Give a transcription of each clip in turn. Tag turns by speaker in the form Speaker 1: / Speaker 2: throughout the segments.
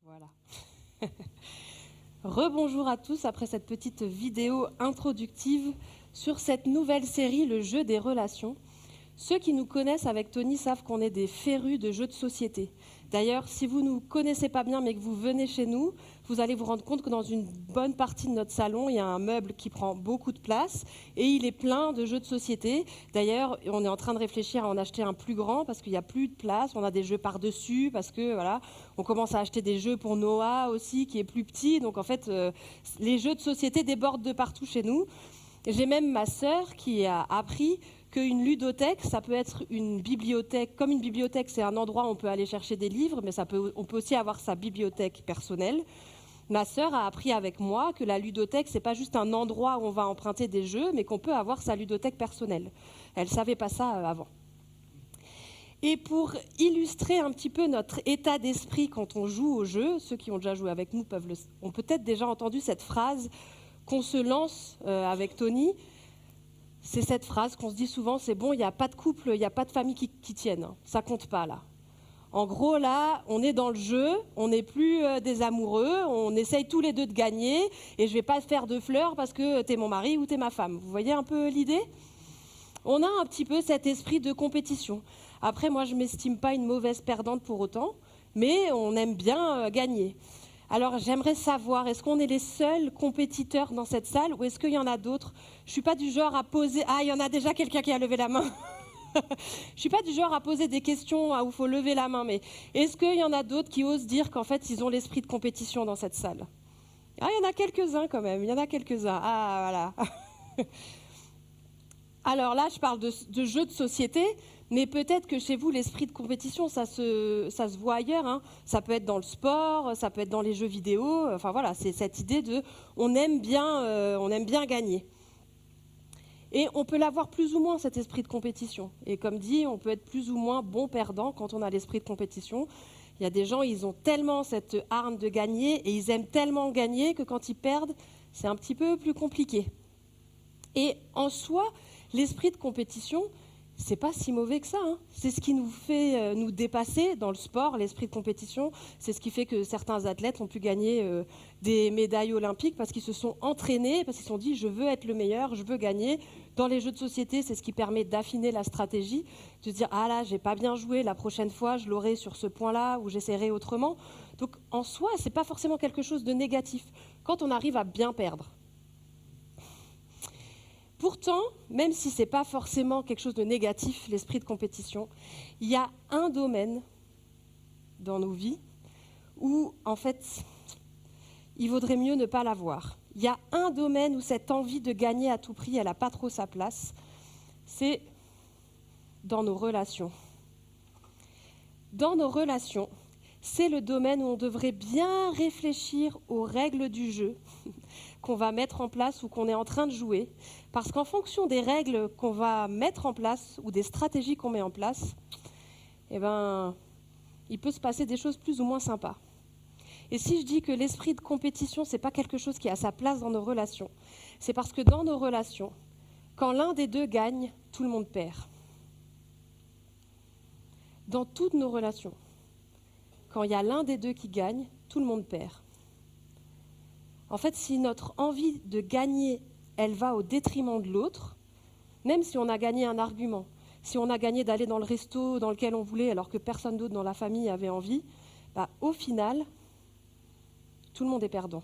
Speaker 1: Voilà. Rebonjour à tous après cette petite vidéo introductive sur cette nouvelle série, le jeu des relations. Ceux qui nous connaissent avec Tony savent qu'on est des férus de jeux de société. D'ailleurs, si vous ne nous connaissez pas bien mais que vous venez chez nous, vous allez vous rendre compte que dans une bonne partie de notre salon, il y a un meuble qui prend beaucoup de place et il est plein de jeux de société. D'ailleurs, on est en train de réfléchir à en acheter un plus grand parce qu'il n'y a plus de place. On a des jeux par-dessus parce que voilà, on commence à acheter des jeux pour Noah aussi qui est plus petit. Donc en fait, les jeux de société débordent de partout chez nous. J'ai même ma sœur qui a appris qu'une ludothèque, ça peut être une bibliothèque. Comme une bibliothèque, c'est un endroit où on peut aller chercher des livres, mais on peut aussi avoir sa bibliothèque personnelle. Ma sœur a appris avec moi que la ludothèque, c'est pas juste un endroit où on va emprunter des jeux, mais qu'on peut avoir sa ludothèque personnelle. Elle savait pas ça avant. Et pour illustrer un petit peu notre état d'esprit quand on joue au jeu, ceux qui ont déjà joué avec nous ont peut-être déjà entendu cette phrase qu'on se lance avec Tony. C'est cette phrase qu'on se dit souvent, c'est bon, il n'y a pas de couple, il n'y a pas de famille qui tiennent. Ça compte pas là. En gros, là, on est dans le jeu, on n'est plus des amoureux, on essaye tous les deux de gagner et je ne vais pas faire de fleurs parce que tu es mon mari ou tu es ma femme. Vous voyez un peu l'idée ? On a un petit peu cet esprit de compétition. Après, moi, je ne m'estime pas une mauvaise perdante pour autant, mais on aime bien gagner. Alors, j'aimerais savoir, est-ce qu'on est les seuls compétiteurs dans cette salle ou est-ce qu'il y en a d'autres ? Je ne suis pas du genre à poser... Ah, il y en a déjà quelqu'un qui a levé la main. Je ne suis pas du genre à poser des questions où il faut lever la main, mais est-ce qu'il y en a d'autres qui osent dire qu'en fait, ils ont l'esprit de compétition dans cette salle ? Ah, il y en a quelques-uns quand même, il y en a quelques-uns. Ah, voilà. Alors là, je parle de jeux de société, mais peut-être que chez vous, l'esprit de compétition, ça se voit ailleurs. Hein. Ça peut être dans le sport, ça peut être dans les jeux vidéo. Enfin voilà, c'est cette idée de on aime bien gagner. Et on peut l'avoir plus ou moins, cet esprit de compétition. Et comme dit, on peut être plus ou moins bon perdant quand on a l'esprit de compétition. Il y a des gens, ils ont tellement cette hargne de gagner et ils aiment tellement gagner que quand ils perdent, c'est un petit peu plus compliqué. Et en soi, l'esprit de compétition, c'est pas si mauvais que ça. Hein. C'est ce qui nous fait nous dépasser dans le sport, l'esprit de compétition. C'est ce qui fait que certains athlètes ont pu gagner des médailles olympiques parce qu'ils se sont entraînés, parce qu'ils se sont dit je veux être le meilleur, je veux gagner. Dans les jeux de société, c'est ce qui permet d'affiner la stratégie, de se dire ah là j'ai pas bien joué, la prochaine fois je l'aurai sur ce point-là ou j'essaierai autrement. Donc en soi, c'est pas forcément quelque chose de négatif quand on arrive à bien perdre. Pourtant, même si ce n'est pas forcément quelque chose de négatif, l'esprit de compétition, il y a un domaine dans nos vies où, en fait, il vaudrait mieux ne pas l'avoir. Il y a un domaine où cette envie de gagner à tout prix, elle n'a pas trop sa place. C'est dans nos relations. Dans nos relations, c'est le domaine où on devrait bien réfléchir aux règles du jeu qu'on va mettre en place ou qu'on est en train de jouer. Parce qu'en fonction des règles qu'on va mettre en place ou des stratégies qu'on met en place, eh ben, il peut se passer des choses plus ou moins sympas. Et si je dis que l'esprit de compétition, ce n'est pas quelque chose qui a sa place dans nos relations, c'est parce que dans nos relations, quand l'un des deux gagne, tout le monde perd. Dans toutes nos relations, quand il y a l'un des deux qui gagne, tout le monde perd. En fait, si notre envie de gagner, elle va au détriment de l'autre, même si on a gagné un argument, si on a gagné d'aller dans le resto dans lequel on voulait alors que personne d'autre dans la famille avait envie, au final, tout le monde est perdant.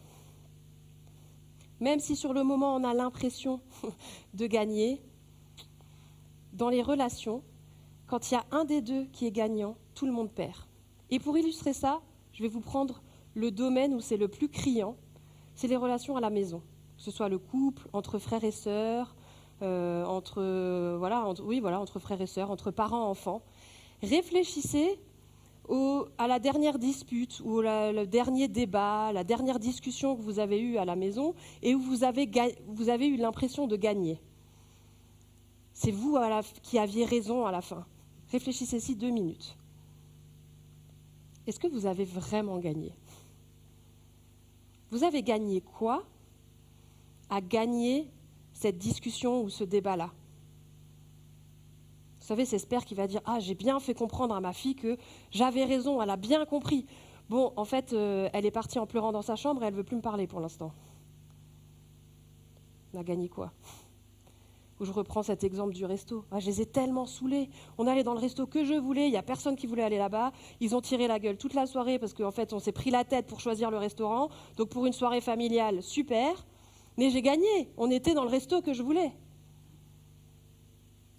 Speaker 1: Même si sur le moment on a l'impression de gagner, dans les relations, quand il y a un des deux qui est gagnant, tout le monde perd. Et pour illustrer ça, je vais vous prendre le domaine où c'est le plus criant, c'est les relations à la maison, que ce soit le couple, entre frères et sœurs, entre frères et sœurs, entre parents et enfants. Réfléchissez à la dernière dispute ou le dernier débat, la dernière discussion que vous avez eue à la maison et où vous avez eu l'impression de gagner. C'est vous qui aviez raison à la fin. Réfléchissez-y 2 minutes. Est-ce que vous avez vraiment gagné ? Vous avez gagné quoi à gagner cette discussion ou ce débat-là ? Vous savez, c'est ce père qui va dire « Ah, j'ai bien fait comprendre à ma fille que j'avais raison, elle a bien compris. Bon, en fait, elle est partie en pleurant dans sa chambre et elle ne veut plus me parler pour l'instant. On a gagné quoi? Où je reprends cet exemple du resto. Ah, je les ai tellement saoulés. On allait dans le resto que je voulais, il n'y a personne qui voulait aller là-bas. Ils ont tiré la gueule toute la soirée parce qu'en fait, on s'est pris la tête pour choisir le restaurant. Donc pour une soirée familiale, super. Mais j'ai gagné. On était dans le resto que je voulais.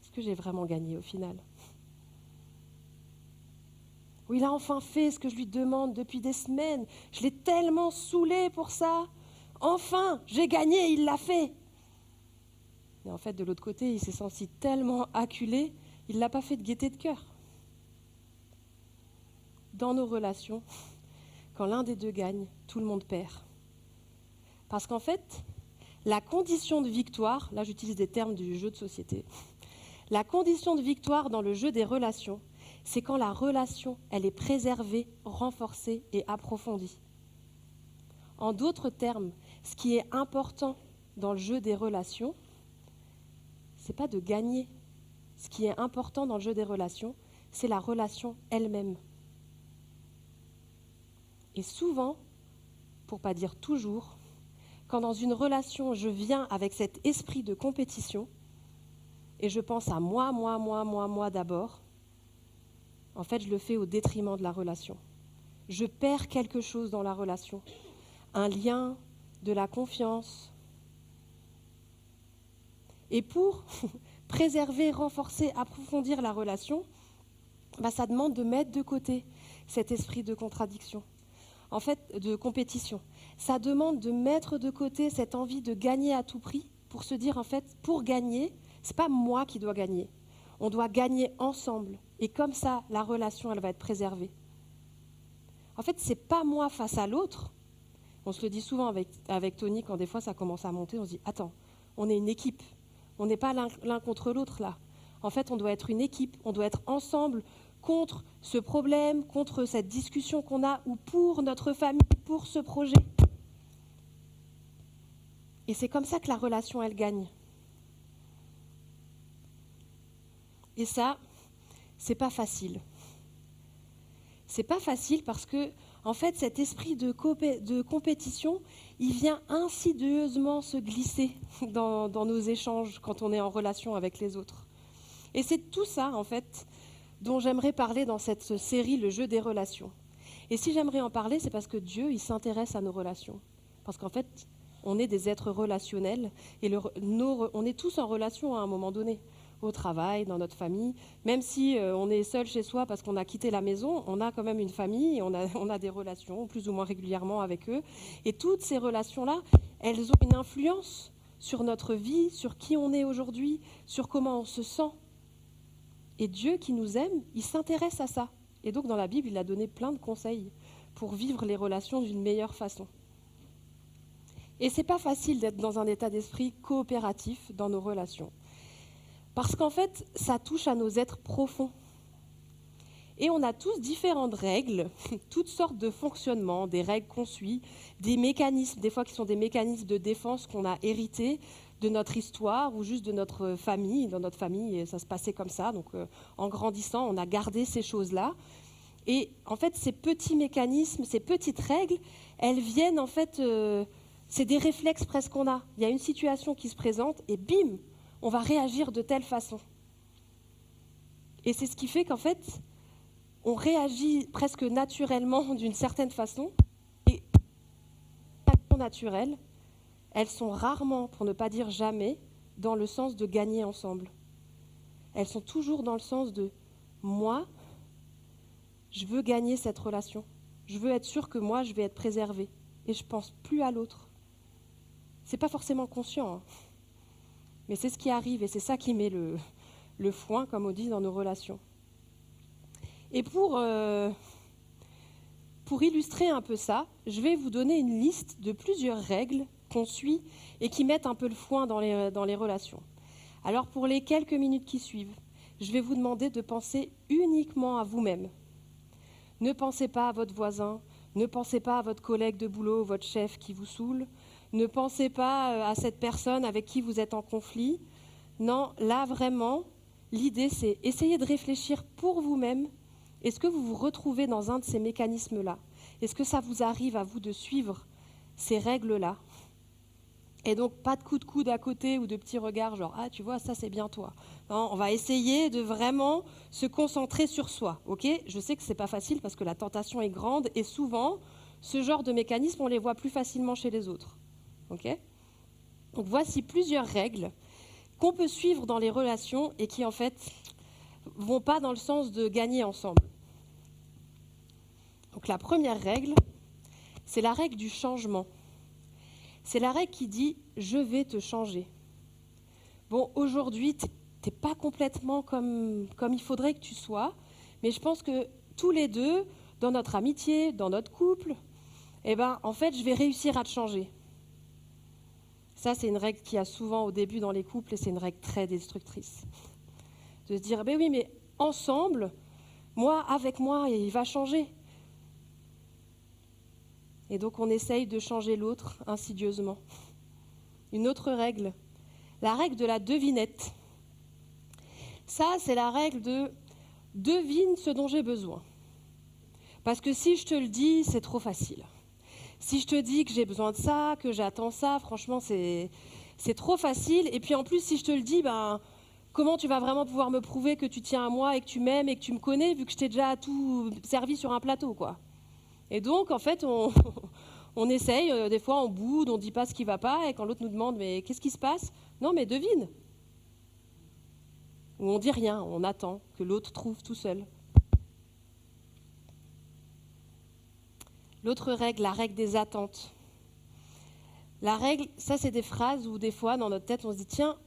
Speaker 1: Est-ce que j'ai vraiment gagné au final? Oui, il a enfin fait ce que je lui demande depuis des semaines. Je l'ai tellement saoulé pour ça. Enfin, j'ai gagné, il l'a fait. Mais en fait, de l'autre côté, il s'est senti tellement acculé, il ne l'a pas fait de gaieté de cœur. Dans nos relations, quand l'un des deux gagne, tout le monde perd. Parce qu'en fait, la condition de victoire, là j'utilise des termes du jeu de société, la condition de victoire dans le jeu des relations, c'est quand la relation, elle est préservée, renforcée et approfondie. En d'autres termes, ce qui est important dans le jeu des relations, ce n'est pas de gagner. Ce qui est important dans le jeu des relations, c'est la relation elle-même. Et souvent, pour ne pas dire toujours, quand dans une relation, je viens avec cet esprit de compétition, et je pense à moi d'abord, en fait, je le fais au détriment de la relation. Je perds quelque chose dans la relation. Un lien, de la confiance. Et pour préserver, renforcer, approfondir la relation, ça demande de mettre de côté cet esprit de contradiction, en fait, de compétition. Ça demande de mettre de côté cette envie de gagner à tout prix pour se dire, en fait, pour gagner, ce n'est pas moi qui dois gagner. On doit gagner ensemble. Et comme ça, la relation, elle va être préservée. En fait, ce n'est pas moi face à l'autre. On se le dit souvent avec Tony, quand des fois ça commence à monter, on se dit, attends, on est une équipe. On n'est pas l'un contre l'autre là. En fait, on doit être une équipe, on doit être ensemble contre ce problème, contre cette discussion qu'on a, ou pour notre famille, pour ce projet. Et c'est comme ça que la relation, elle gagne. Et ça, c'est pas facile. C'est pas facile parce que, en fait, cet esprit de compétition, il vient insidieusement se glisser dans nos échanges quand on est en relation avec les autres. Et c'est tout ça, en fait, dont j'aimerais parler dans cette série, Le jeu des relations. Et si j'aimerais en parler, c'est parce que Dieu, il s'intéresse à nos relations. Parce qu'en fait, on est des êtres relationnels et on est tous en relation à un moment donné. Au travail, dans notre famille. Même si on est seul chez soi parce qu'on a quitté la maison, on a quand même une famille, on a des relations plus ou moins régulièrement avec eux. Et toutes ces relations-là, elles ont une influence sur notre vie, sur qui on est aujourd'hui, sur comment on se sent. Et Dieu qui nous aime, il s'intéresse à ça. Et donc dans la Bible, il a donné plein de conseils pour vivre les relations d'une meilleure façon. Et c'est pas facile d'être dans un état d'esprit coopératif dans nos relations. Parce qu'en fait, ça touche à nos êtres profonds. Et on a tous différentes règles, toutes sortes de fonctionnements, des règles qu'on suit, des mécanismes, des fois qui sont des mécanismes de défense qu'on a hérités de notre histoire ou juste de notre famille. Dans notre famille, ça se passait comme ça. Donc en grandissant, on a gardé ces choses-là. Et en fait, ces petits mécanismes, ces petites règles, elles viennent en fait, c'est des réflexes presque qu'on a. Il y a une situation qui se présente et bim, on va réagir de telle façon. Et c'est ce qui fait qu'en fait, on réagit presque naturellement d'une certaine façon. Et les actions naturelles, elles sont rarement, pour ne pas dire jamais, dans le sens de gagner ensemble. Elles sont toujours dans le sens de moi, je veux gagner cette relation. Je veux être sûr que moi, je vais être préservée. Et je ne pense plus à l'autre. Ce n'est pas forcément conscient, hein. Mais c'est ce qui arrive et c'est ça qui met le foin, comme on dit, dans nos relations. Et pour illustrer un peu ça, je vais vous donner une liste de plusieurs règles qu'on suit et qui mettent un peu le foin dans les relations. Alors pour les quelques minutes qui suivent, je vais vous demander de penser uniquement à vous-même. Ne pensez pas à votre voisin, ne pensez pas à votre collègue de boulot, votre chef qui vous saoule. Ne pensez pas à cette personne avec qui vous êtes en conflit. Non, là vraiment, l'idée c'est essayer de réfléchir pour vous-même. Est-ce que vous vous retrouvez dans un de ces mécanismes-là? Est-ce que ça vous arrive à vous de suivre ces règles-là? Et donc, pas de coup de coude à côté ou de petits regards genre « Ah, tu vois, ça, c'est bien toi ». Non, on va essayer de vraiment se concentrer sur soi. Ok, je sais que ce n'est pas facile parce que la tentation est grande et souvent, ce genre de mécanismes, on les voit plus facilement chez les autres. Ok, donc, voici plusieurs règles qu'on peut suivre dans les relations et qui, en fait, vont pas dans le sens de gagner ensemble. Donc, la première règle, c'est la règle du changement. C'est la règle qui dit « je vais te changer ». Bon, aujourd'hui, tu n'es pas complètement comme il faudrait que tu sois, mais je pense que tous les deux, dans notre amitié, dans notre couple, eh ben, en fait, je vais réussir à te changer. Ça, c'est une règle qu'il y a souvent au début dans les couples et c'est une règle très destructrice. De se dire, ben oui, mais ensemble, moi, avec moi, il va changer. Et donc, on essaye de changer l'autre insidieusement. Une autre règle, la règle de la devinette. Ça, c'est la règle de devine ce dont j'ai besoin. Parce que si je te le dis, c'est trop facile. Si je te dis que j'ai besoin de ça, que j'attends ça, franchement, c'est trop facile. Et puis en plus, si je te le dis, ben, comment tu vas vraiment pouvoir me prouver que tu tiens à moi et que tu m'aimes et que tu me connais, vu que je t'ai déjà tout servi sur un plateau, quoi. Et donc, en fait, on essaye, des fois on boude, on ne dit pas ce qui ne va pas, et quand l'autre nous demande « mais qu'est-ce qui se passe ?» Non, mais devine. Ou on dit rien, on attend que l'autre trouve tout seul. L'autre règle, la règle des attentes. La règle, ça c'est des phrases où des fois dans notre tête on se dit tiens,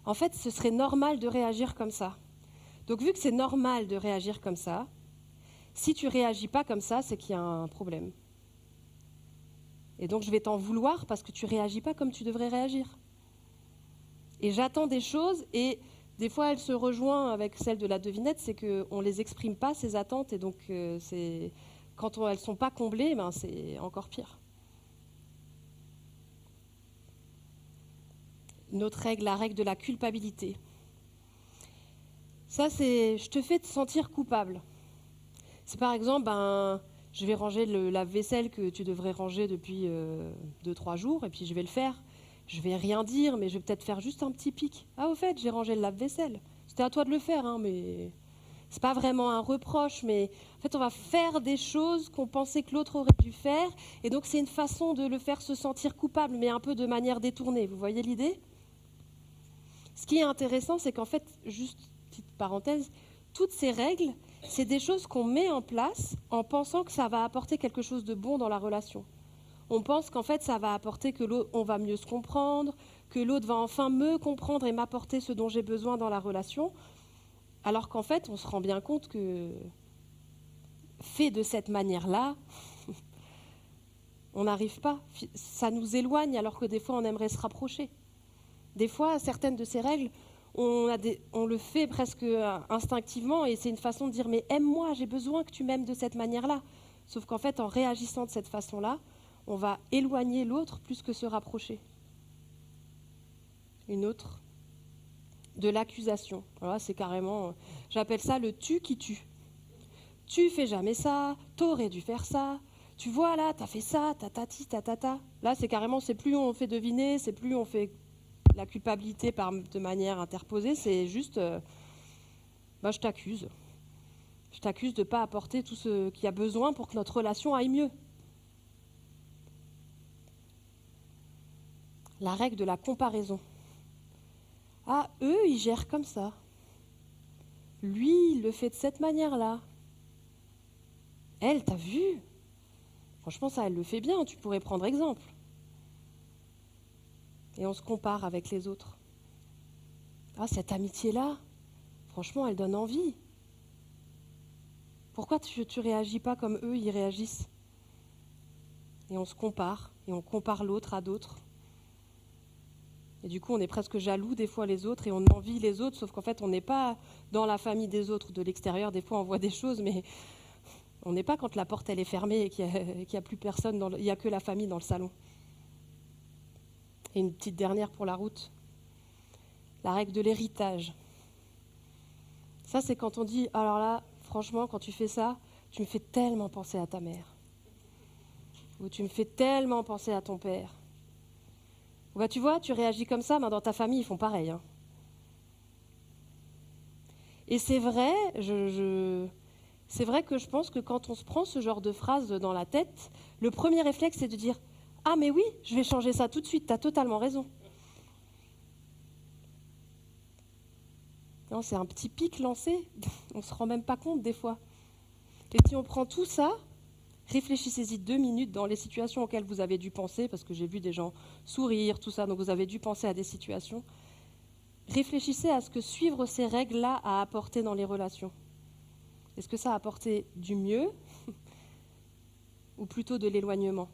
Speaker 1: en fait ce serait normal de réagir comme ça. Donc vu que c'est normal de réagir comme ça, si tu réagis pas comme ça, c'est qu'il y a un problème. Et donc je vais t'en vouloir parce que tu réagis pas comme tu devrais réagir. Et j'attends des choses et des fois elle se rejoint avec celle de la devinette, c'est qu'on ne les exprime pas ces attentes et donc quand elles ne sont pas comblées, ben, c'est encore pire. Une autre règle, la règle de la culpabilité. Ça, c'est je te fais te sentir coupable. C'est par exemple, ben, je vais ranger le lave-vaisselle que tu devrais ranger depuis 2-3 jours, et puis je vais le faire. Je vais rien dire, mais je vais peut-être faire juste un petit pic. Ah, au fait, j'ai rangé le lave-vaisselle. C'était à toi de le faire, hein, mais c'est pas vraiment un reproche, mais en fait, on va faire des choses qu'on pensait que l'autre aurait dû faire, et donc c'est une façon de le faire se sentir coupable, mais un peu de manière détournée. Vous voyez l'idée ? Ce qui est intéressant, c'est qu'en fait, juste petite parenthèse, toutes ces règles, c'est des choses qu'on met en place en pensant que ça va apporter quelque chose de bon dans la relation. On pense qu'en fait, ça va apporter que l'autre, on va mieux se comprendre, que l'autre va enfin me comprendre et m'apporter ce dont j'ai besoin dans la relation, alors qu'en fait, on se rend bien compte que, fait de cette manière-là, on n'arrive pas. Ça nous éloigne alors que des fois, on aimerait se rapprocher. Des fois, certaines de ces règles, on le fait presque instinctivement et c'est une façon de dire « mais aime-moi, j'ai besoin que tu m'aimes de cette manière-là ». Sauf qu'en fait, en réagissant de cette façon-là, on va éloigner l'autre plus que se rapprocher. Une autre, de l'accusation. Voilà, c'est carrément, j'appelle ça le « tu qui tue ». Tu fais jamais ça, t'aurais dû faire ça, tu vois là, t'as fait ça, tatati, tatata. Là, c'est carrément, c'est plus on fait deviner, c'est plus on fait la culpabilité de manière interposée, c'est juste, je t'accuse. Je t'accuse de ne pas apporter tout ce qu'il y a besoin pour que notre relation aille mieux. La règle de la comparaison. Ah, eux, ils gèrent comme ça. Lui, il le fait de cette manière-là. Elle, t'as vu ? Franchement, ça, elle le fait bien, tu pourrais prendre exemple. Et on se compare avec les autres. Ah, cette amitié-là, franchement, elle donne envie. Pourquoi tu ne réagis pas comme eux, ils réagissent ? Et on se compare, et on compare l'autre à d'autres. Et du coup, on est presque jaloux des fois les autres, et on envie les autres, sauf qu'en fait, on n'est pas dans la famille des autres de l'extérieur. Des fois, on voit des choses, mais on n'est pas quand la porte elle est fermée et qu'il n'y a plus personne, il n'y a que la famille dans le salon. Et une petite dernière pour la route, la règle de l'héritage. Ça, c'est quand on dit, alors là, franchement, quand tu fais ça, tu me fais tellement penser à ta mère. Ou tu me fais tellement penser à ton père. Ou bah, tu vois, tu réagis comme ça, mais dans ta famille, ils font pareil. Hein. Et c'est vrai, c'est vrai que je pense que quand on se prend ce genre de phrase dans la tête, le premier réflexe, c'est de dire « Ah mais oui, je vais changer ça tout de suite, tu as totalement raison ». Non, c'est un petit pic lancé, on ne se rend même pas compte des fois. Et si on prend tout ça, réfléchissez-y 2 minutes dans les situations auxquelles vous avez dû penser, parce que j'ai vu des gens sourire, tout ça, donc vous avez dû penser à des situations. Réfléchissez à ce que suivre ces règles-là a apporté dans les relations. Est-ce que ça a apporté du mieux ou plutôt de l'éloignement?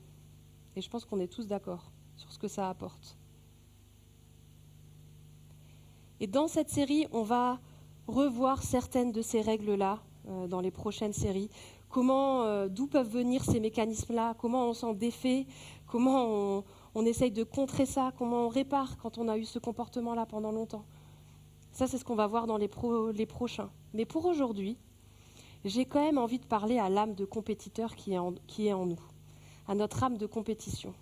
Speaker 1: Et je pense qu'on est tous d'accord sur ce que ça apporte. Et dans cette série, on va revoir certaines de ces règles-là dans les prochaines séries. D'où peuvent venir ces mécanismes-là? Comment on s'en défait? Comment on essaye de contrer ça? Comment on répare quand on a eu ce comportement-là pendant longtemps? Ça, c'est ce qu'on va voir dans les prochains. Mais pour aujourd'hui, j'ai quand même envie de parler à l'âme de compétiteur qui est en nous, à notre âme de compétition.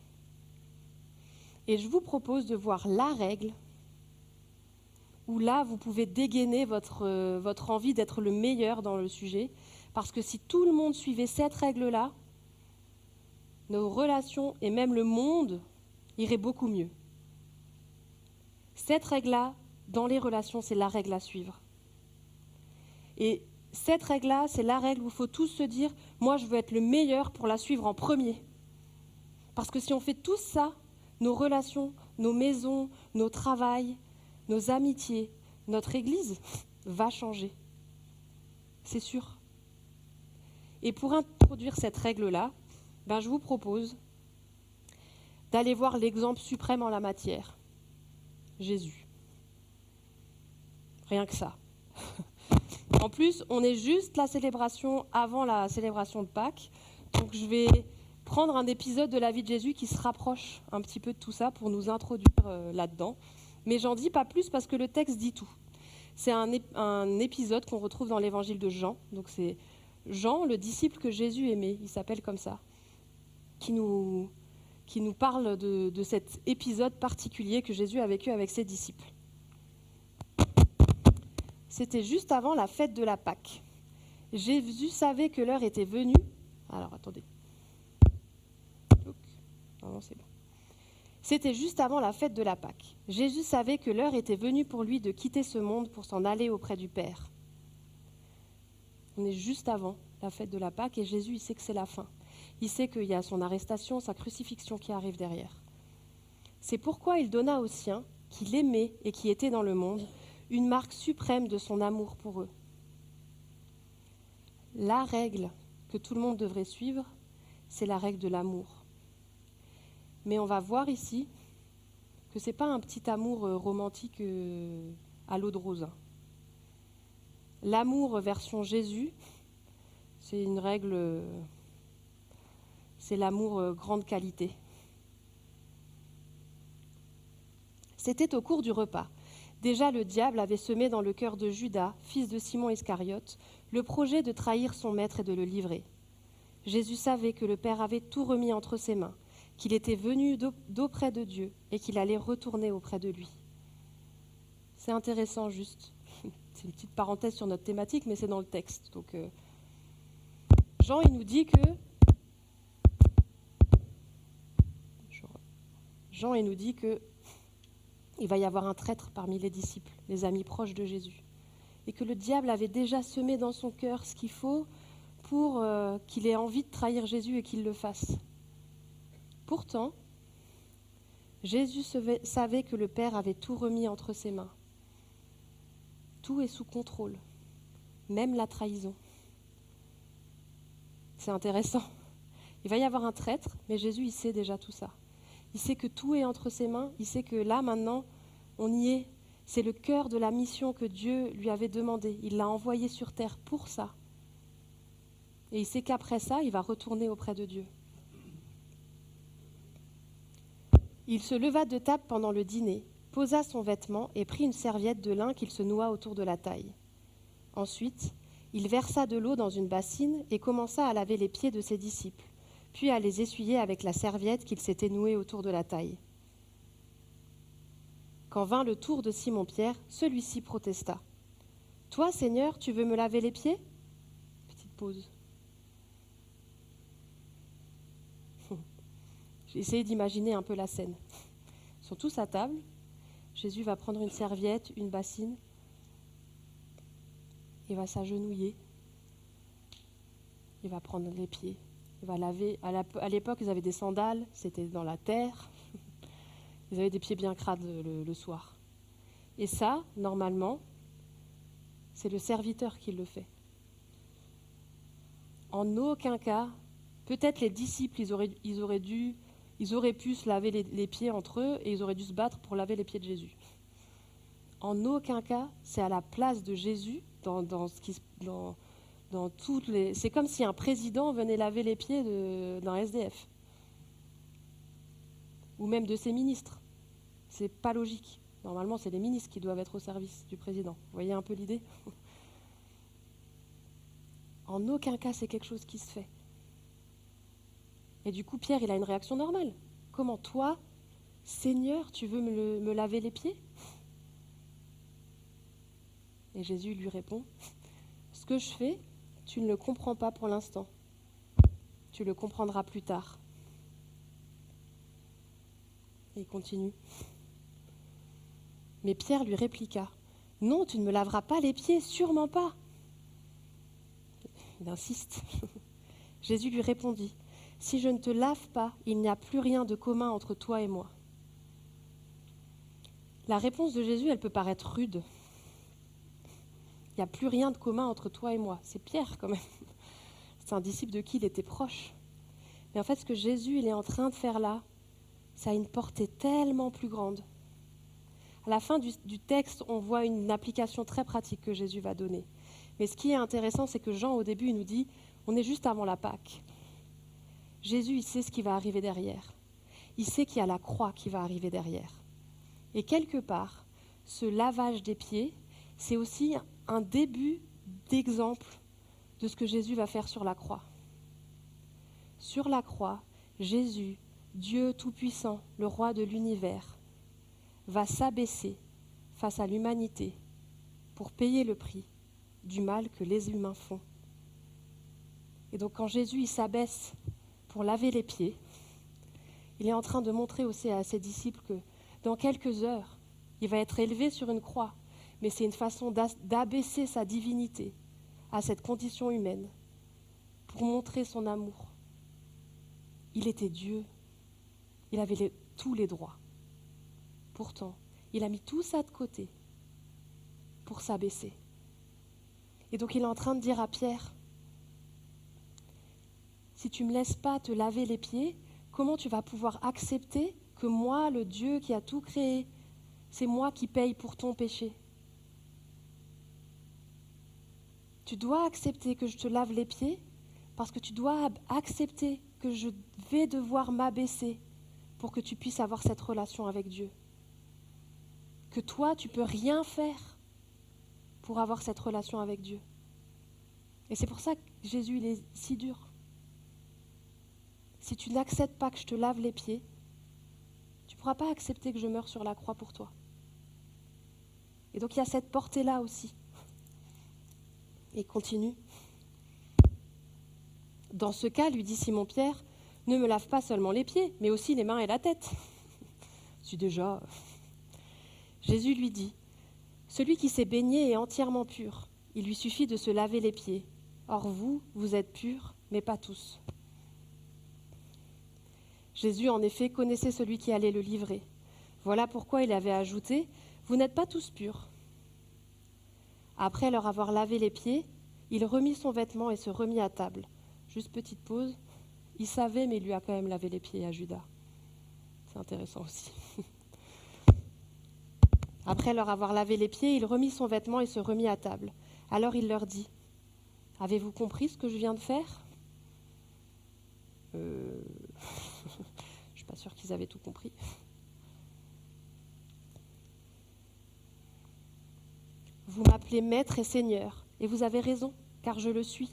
Speaker 1: Et je vous propose de voir la règle où là, vous pouvez dégainer votre envie d'être le meilleur dans le sujet, parce que si tout le monde suivait cette règle-là, nos relations et même le monde iraient beaucoup mieux. Cette règle-là, dans les relations, c'est la règle à suivre. Et cette règle-là, c'est la règle où il faut tous se dire « Moi, je veux être le meilleur pour la suivre en premier ». Parce que si on fait tout ça, nos relations, nos maisons, nos travails, nos amitiés, notre Église va changer. C'est sûr. Et pour introduire cette règle-là, je vous propose d'aller voir l'exemple suprême en la matière, Jésus. Rien que ça. En plus, on est juste la célébration avant la célébration de Pâques, donc je vais prendre un épisode de la vie de Jésus qui se rapproche un petit peu de tout ça pour nous introduire là-dedans. Mais j'en dis pas plus parce que le texte dit tout. C'est un épisode qu'on retrouve dans l'évangile de Jean. Donc c'est Jean, le disciple que Jésus aimait, il s'appelle comme ça, qui nous parle de cet épisode particulier que Jésus a vécu avec ses disciples. C'était juste avant la fête de la Pâque. Jésus savait que l'heure était venue. Alors attendez. Non, c'est bon. C'était juste avant la fête de la Pâque. Jésus savait que l'heure était venue pour lui de quitter ce monde pour s'en aller auprès du Père. On est juste avant la fête de la Pâque et Jésus, il sait que c'est la fin. Il sait qu'il y a son arrestation, sa crucifixion qui arrive derrière. C'est pourquoi il donna aux siens, qu'il aimait et qui étaient dans le monde, une marque suprême de son amour pour eux. La règle que tout le monde devrait suivre, c'est la règle de l'amour. Mais on va voir ici que ce n'est pas un petit amour romantique à l'eau de rose. L'amour version Jésus, c'est une règle, c'est l'amour grande qualité. C'était au cours du repas. Déjà le diable avait semé dans le cœur de Judas, fils de Simon Iscariote, le projet de trahir son maître et de le livrer. Jésus savait que le Père avait tout remis entre ses mains, qu'il était venu d'auprès de Dieu et qu'il allait retourner auprès de lui. C'est intéressant juste. C'est une petite parenthèse sur notre thématique, mais c'est dans le texte. Donc, Jean, il nous dit que il va y avoir un traître parmi les disciples, les amis proches de Jésus, et que le diable avait déjà semé dans son cœur ce qu'il faut pour qu'il ait envie de trahir Jésus et qu'il le fasse. Pourtant, Jésus savait que le Père avait tout remis entre ses mains. Tout est sous contrôle, même la trahison. C'est intéressant. Il va y avoir un traître, mais Jésus, il sait déjà tout ça. Il sait que tout est entre ses mains, il sait que là, maintenant, on y est. C'est le cœur de la mission que Dieu lui avait demandé. Il l'a envoyé sur terre pour ça. Et il sait qu'après ça, il va retourner auprès de Dieu. Il se leva de table pendant le dîner, posa son vêtement et prit une serviette de lin qu'il se noua autour de la taille. Ensuite, il versa de l'eau dans une bassine et commença à laver les pieds de ses disciples, puis à les essuyer avec la serviette qu'il s'était nouée autour de la taille. Quand vint le tour de Simon-Pierre, celui-ci protesta. « Toi, Seigneur, tu veux me laver les pieds ?» Petite pause. J'ai essayé d'imaginer un peu la scène. Ils sont tous à table. Jésus va prendre une serviette, une bassine. Il va s'agenouiller. Il va prendre les pieds. Il va laver. À l'époque, ils avaient des sandales. C'était dans la terre. Ils avaient des pieds bien crades le soir. Et ça, normalement, c'est le serviteur qui le fait. En aucun cas, peut-être les disciples, ils auraient pu se laver les pieds entre eux et ils auraient dû se battre pour laver les pieds de Jésus. En aucun cas, c'est à la place de Jésus dans toutes les. C'est comme si un président venait laver les pieds d'un SDF ou même de ses ministres. C'est pas logique. Normalement, c'est les ministres qui doivent être au service du président. Vous voyez un peu l'idée ? En aucun cas, c'est quelque chose qui se fait. Et du coup, Pierre, il a une réaction normale. Comment toi, Seigneur, tu veux me laver les pieds ? Et Jésus lui répond, « Ce que je fais, tu ne le comprends pas pour l'instant. Tu le comprendras plus tard. » Et il continue. Mais Pierre lui répliqua, « Non, tu ne me laveras pas les pieds, sûrement pas. » Il insiste. Jésus lui répondit, « Si je ne te lave pas, il n'y a plus rien de commun entre toi et moi. » La réponse de Jésus, elle peut paraître rude. Il n'y a plus rien de commun entre toi et moi. C'est Pierre quand même. C'est un disciple de qui il était proche. Mais en fait, ce que Jésus il est en train de faire là, ça a une portée tellement plus grande. À la fin du texte, on voit une application très pratique que Jésus va donner. Mais ce qui est intéressant, c'est que Jean, au début, il nous dit, on est juste avant la Pâque. Jésus, il sait ce qui va arriver derrière. Il sait qu'il y a la croix qui va arriver derrière. Et quelque part, ce lavage des pieds, c'est aussi un début d'exemple de ce que Jésus va faire sur la croix. Sur la croix, Jésus, Dieu Tout-Puissant, le roi de l'univers, va s'abaisser face à l'humanité pour payer le prix du mal que les humains font. Et donc quand Jésus il s'abaisse pour laver les pieds, il est en train de montrer aussi à ses disciples que dans quelques heures, il va être élevé sur une croix, mais c'est une façon d'abaisser sa divinité à cette condition humaine pour montrer son amour. Il était Dieu, il avait tous les droits. Pourtant, il a mis tout ça de côté pour s'abaisser. Et donc il est en train de dire à Pierre, si tu ne me laisses pas te laver les pieds, comment tu vas pouvoir accepter que moi, le Dieu qui a tout créé, c'est moi qui paye pour ton péché ? Tu dois accepter que je te lave les pieds parce que tu dois accepter que je vais devoir m'abaisser pour que tu puisses avoir cette relation avec Dieu. Que toi, tu ne peux rien faire pour avoir cette relation avec Dieu. Et c'est pour ça que Jésus, il est si dur. Si tu n'acceptes pas que je te lave les pieds, tu ne pourras pas accepter que je meure sur la croix pour toi. Et donc il y a cette portée-là aussi. Et continue. Dans ce cas, lui dit Simon-Pierre, ne me lave pas seulement les pieds, mais aussi les mains et la tête. Je suis déjà... Jésus lui dit, celui qui s'est baigné est entièrement pur. Il lui suffit de se laver les pieds. Or vous, vous êtes purs, mais pas tous. Jésus, en effet, connaissait celui qui allait le livrer. Voilà pourquoi il avait ajouté, vous n'êtes pas tous purs. Après leur avoir lavé les pieds, il remit son vêtement et se remit à table. Juste petite pause. Il savait, mais il lui a quand même lavé les pieds à Judas. C'est intéressant aussi. Après leur avoir lavé les pieds, il remit son vêtement et se remit à table. Alors il leur dit, « Avez-vous compris ce que je viens de faire ?» Je ne suis pas sûre qu'ils avaient tout compris. Vous m'appelez maître et seigneur, et vous avez raison, car je le suis.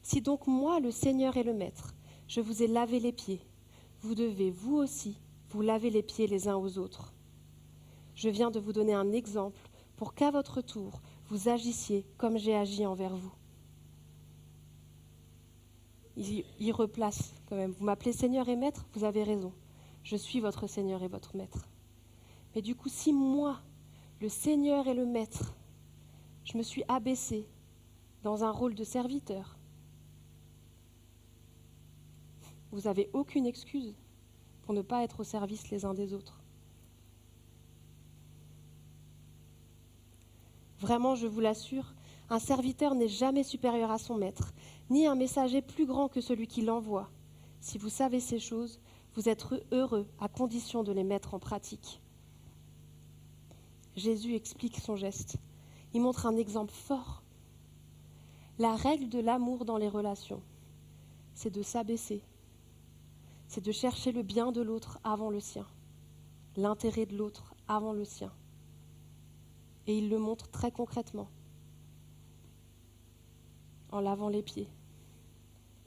Speaker 1: Si donc moi, le Seigneur et le Maître, Je vous ai lavé les pieds. Vous devez, vous aussi, vous laver les pieds les uns aux autres. Je viens de vous donner un exemple pour qu'à votre tour, vous agissiez comme j'ai agi envers vous. Il replace quand même. Vous m'appelez Seigneur et Maître, vous avez raison. Je suis votre Seigneur et votre Maître. Mais du coup, si moi, le Seigneur et le Maître, je me suis abaissée dans un rôle de serviteur, vous n'avez aucune excuse pour ne pas être au service les uns des autres. Vraiment, je vous l'assure, un serviteur n'est jamais supérieur à son maître, ni un messager plus grand que celui qui l'envoie. Si vous savez ces choses, vous êtes heureux à condition de les mettre en pratique. Jésus explique son geste. Il montre un exemple fort. La règle de l'amour dans les relations, c'est de s'abaisser. C'est de chercher le bien de l'autre avant le sien, l'intérêt de l'autre avant le sien. Et il le montre très concrètement, en lavant les pieds.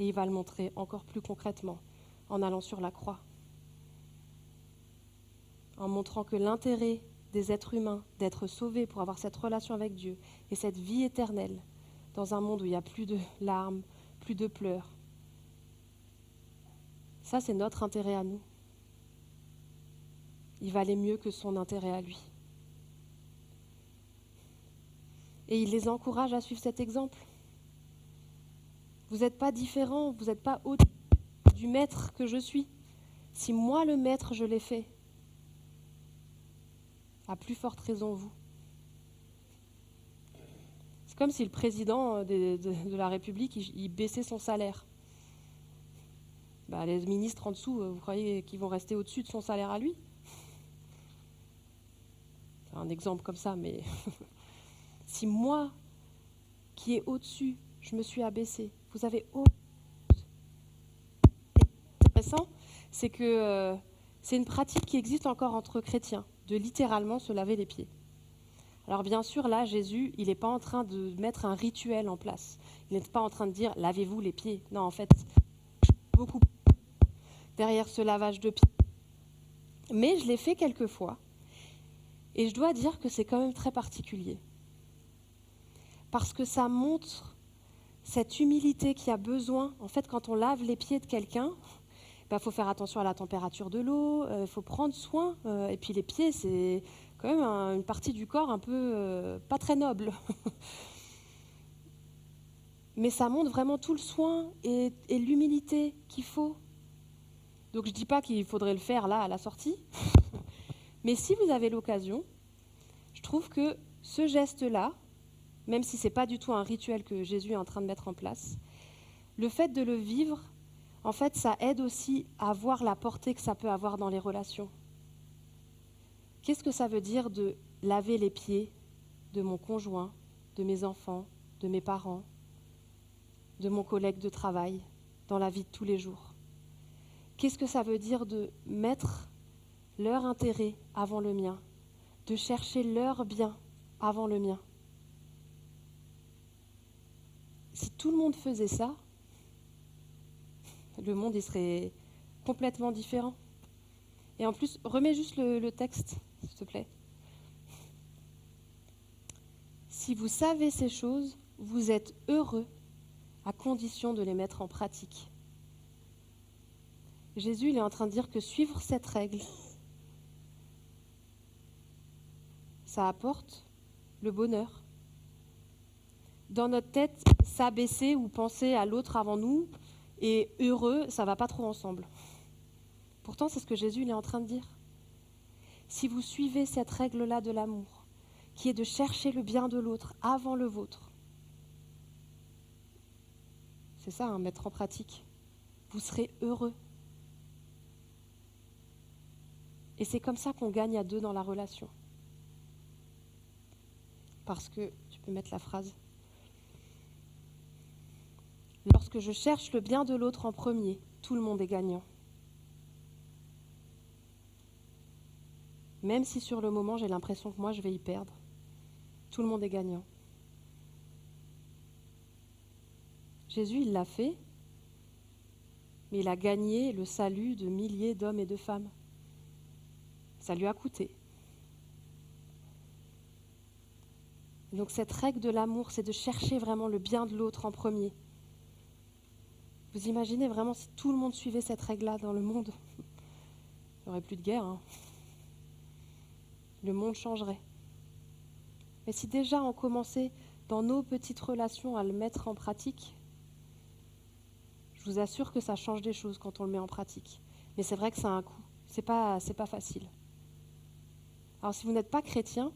Speaker 1: Et il va le montrer encore plus concrètement, en allant sur la croix, en montrant que l'intérêt des êtres humains d'être sauvés pour avoir cette relation avec Dieu et cette vie éternelle dans un monde où il n'y a plus de larmes, plus de pleurs, ça, c'est notre intérêt à nous. Il valait mieux que son intérêt à lui. Et il les encourage à suivre cet exemple. Vous n'êtes pas différents, vous n'êtes pas au-dessus du maître que je suis. Si moi, le maître, je l'ai fait, à plus forte raison, vous. C'est comme si le président de la République, il baissait son salaire. Les ministres en dessous, vous croyez qu'ils vont rester au-dessus de son salaire à lui ? C'est un exemple comme ça, mais si moi, qui est au-dessus, je me suis abaissée, vous avez aucune chose. Intéressant, c'est que c'est une pratique qui existe encore entre chrétiens, de littéralement se laver les pieds. Alors bien sûr, là, Jésus, il n'est pas en train de mettre un rituel en place. Il n'est pas en train de dire « lavez-vous les pieds ». Non, en fait, beaucoup derrière ce lavage de pieds. Mais je l'ai fait quelques fois. Et je dois dire que c'est quand même très particulier. Parce que ça montre cette humilité qui a besoin. En fait, quand on lave les pieds de quelqu'un, faut faire attention à la température de l'eau, faut prendre soin. Et puis les pieds, c'est quand même une partie du corps un peu pas très noble. Mais ça montre vraiment tout le soin et l'humilité qu'il faut. Donc je ne dis pas qu'il faudrait le faire là à la sortie. Mais si vous avez l'occasion, je trouve que ce geste-là, même si ce n'est pas du tout un rituel que Jésus est en train de mettre en place, le fait de le vivre, en fait, ça aide aussi à voir la portée que ça peut avoir dans les relations. Qu'est-ce que ça veut dire de laver les pieds de mon conjoint, de mes enfants, de mes parents, de mon collègue de travail, dans la vie de tous les jours ? Qu'est-ce que ça veut dire de mettre leur intérêt avant le mien, de chercher leur bien avant le mien ? Si tout le monde faisait ça, le monde il serait complètement différent. Et en plus, remets juste le texte, s'il te plaît. Si vous savez ces choses, vous êtes heureux à condition de les mettre en pratique. Jésus, il est en train de dire que suivre cette règle, ça apporte le bonheur. Dans notre tête, s'abaisser ou penser à l'autre avant nous et heureux, ça ne va pas trop ensemble. Pourtant, c'est ce que Jésus il est en train de dire. Si vous suivez cette règle-là de l'amour, qui est de chercher le bien de l'autre avant le vôtre, c'est ça, mettre en pratique, vous serez heureux. Et c'est comme ça qu'on gagne à deux dans la relation. Parce que, tu peux mettre la phrase, lorsque je cherche le bien de l'autre en premier, tout le monde est gagnant. Même si sur le moment, j'ai l'impression que moi, je vais y perdre, tout le monde est gagnant. Jésus, il l'a fait. mais il a gagné le salut de milliers d'hommes et de femmes. Ça lui a coûté. Donc cette règle de l'amour, c'est de chercher vraiment le bien de l'autre en premier. Vous imaginez vraiment si tout le monde suivait cette règle-là dans le monde, il n'y aurait plus de guerre. Hein. Le monde changerait. Mais si déjà on commençait dans nos petites relations à le mettre en pratique, je vous assure que ça change des choses quand on le met en pratique. Mais c'est vrai que ça a un coût. C'est pas facile. Alors si vous n'êtes pas chrétien,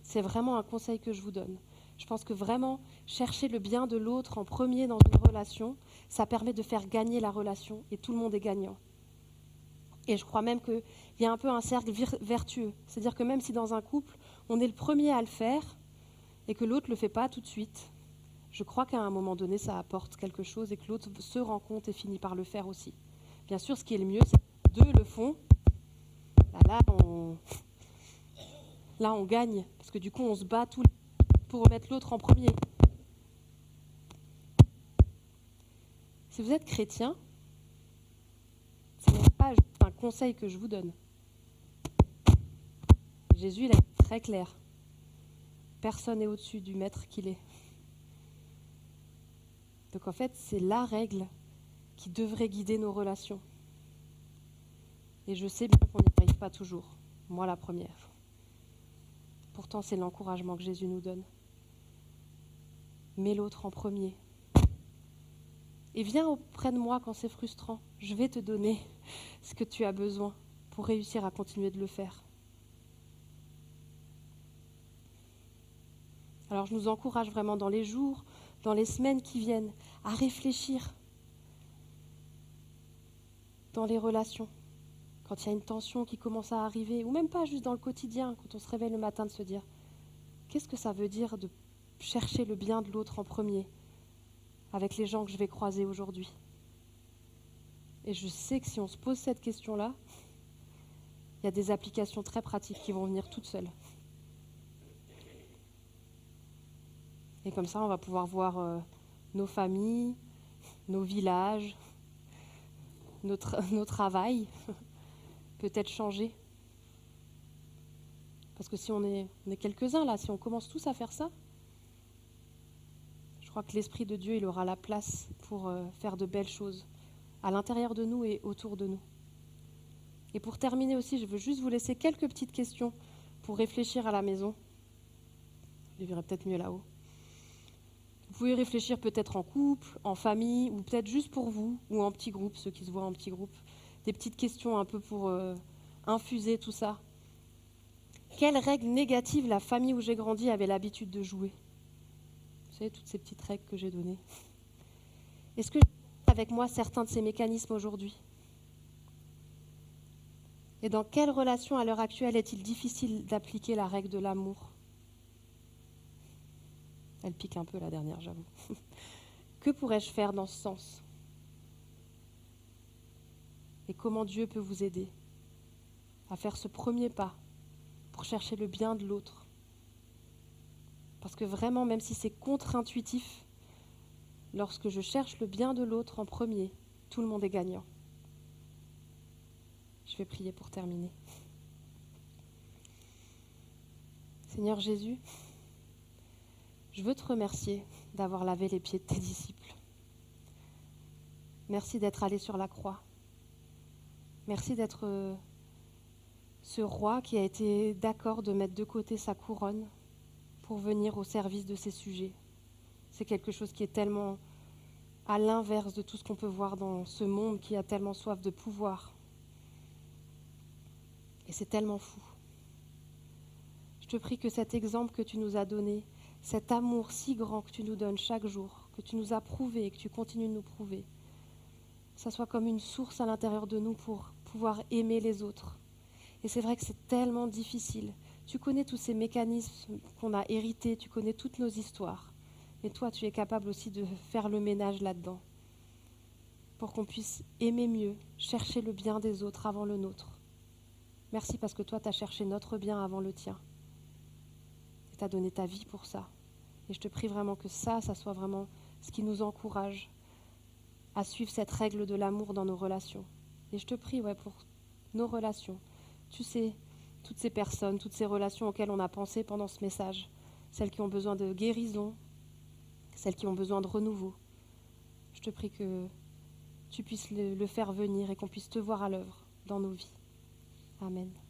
Speaker 1: c'est vraiment un conseil que je vous donne. Je pense que vraiment chercher le bien de l'autre en premier dans une relation, ça permet de faire gagner la relation et tout le monde est gagnant. Et je crois même qu'il y a un peu un cercle vertueux. C'est-à-dire que même si dans un couple, on est le premier à le faire et que l'autre ne le fait pas tout de suite, je crois qu'à un moment donné, ça apporte quelque chose et que l'autre se rend compte et finit par le faire aussi. Bien sûr, ce qui est le mieux, c'est que deux le font. Là, on gagne, parce que du coup, on se bat pour remettre l'autre en premier. Si vous êtes chrétien, ce n'est pas juste un conseil que je vous donne. Jésus, il a été très clair. Personne n'est au-dessus du maître qu'il est. Donc en fait, c'est la règle qui devrait guider nos relations. Et je sais bien qu'on n'y arrive pas toujours. Moi, la première. Pourtant, c'est l'encouragement que Jésus nous donne. Mets l'autre en premier. Et viens auprès de moi quand c'est frustrant. Je vais te donner ce que tu as besoin pour réussir à continuer de le faire. Alors je nous encourage vraiment dans les jours, dans les semaines qui viennent, à réfléchir dans les relations. Quand il y a une tension qui commence à arriver, ou même pas juste dans le quotidien, quand on se réveille le matin, de se dire qu'est-ce que ça veut dire de chercher le bien de l'autre en premier avec les gens que je vais croiser aujourd'hui. Et je sais que si on se pose cette question-là, il y a des applications très pratiques qui vont venir toutes seules. Et comme ça, on va pouvoir voir nos familles, nos villages, nos travails peut-être changer. Parce que si on est quelques-uns là, si on commence tous à faire ça, je crois que l'Esprit de Dieu, il aura la place pour faire de belles choses à l'intérieur de nous et autour de nous. Et pour terminer aussi, je veux juste vous laisser quelques petites questions pour réfléchir à la maison. Je les verrai peut-être mieux là-haut. Vous pouvez réfléchir peut-être en couple, en famille, ou peut-être juste pour vous, ou en petits groupes, ceux qui se voient en petits groupes. Des petites questions un peu pour infuser tout ça. Quelles règles négatives la famille où j'ai grandi avait l'habitude de jouer ? Vous savez, toutes ces petites règles que j'ai données. Est-ce que j'ai avec moi certains de ces mécanismes aujourd'hui ? Et dans quelle relation à l'heure actuelle est-il difficile d'appliquer la règle de l'amour ? Elle pique un peu la dernière, j'avoue. Que pourrais-je faire dans ce sens ? Et comment Dieu peut vous aider à faire ce premier pas pour chercher le bien de l'autre ? Parce que vraiment, même si c'est contre-intuitif, lorsque je cherche le bien de l'autre en premier, tout le monde est gagnant. Je vais prier pour terminer. Seigneur Jésus, je veux te remercier d'avoir lavé les pieds de tes disciples. Merci d'être allé sur la croix. Merci d'être ce roi qui a été d'accord de mettre de côté sa couronne pour venir au service de ses sujets. C'est quelque chose qui est tellement à l'inverse de tout ce qu'on peut voir dans ce monde qui a tellement soif de pouvoir. Et c'est tellement fou. Je te prie que cet exemple que tu nous as donné, cet amour si grand que tu nous donnes chaque jour, que tu nous as prouvé et que tu continues de nous prouver, ça soit comme une source à l'intérieur de nous pour pouvoir aimer les autres. Et c'est vrai que c'est tellement difficile. Tu connais tous ces mécanismes qu'on a hérités, tu connais toutes nos histoires. Mais toi, tu es capable aussi de faire le ménage là-dedans pour qu'on puisse aimer mieux, chercher le bien des autres avant le nôtre. Merci parce que toi, tu as cherché notre bien avant le tien. Et tu as donné ta vie pour ça. Et je te prie vraiment que ça soit vraiment ce qui nous encourage à suivre cette règle de l'amour dans nos relations. Et je te prie pour nos relations. Tu sais, toutes ces personnes, toutes ces relations auxquelles on a pensé pendant ce message, celles qui ont besoin de guérison, celles qui ont besoin de renouveau. Je te prie que tu puisses le faire venir et qu'on puisse te voir à l'œuvre dans nos vies. Amen.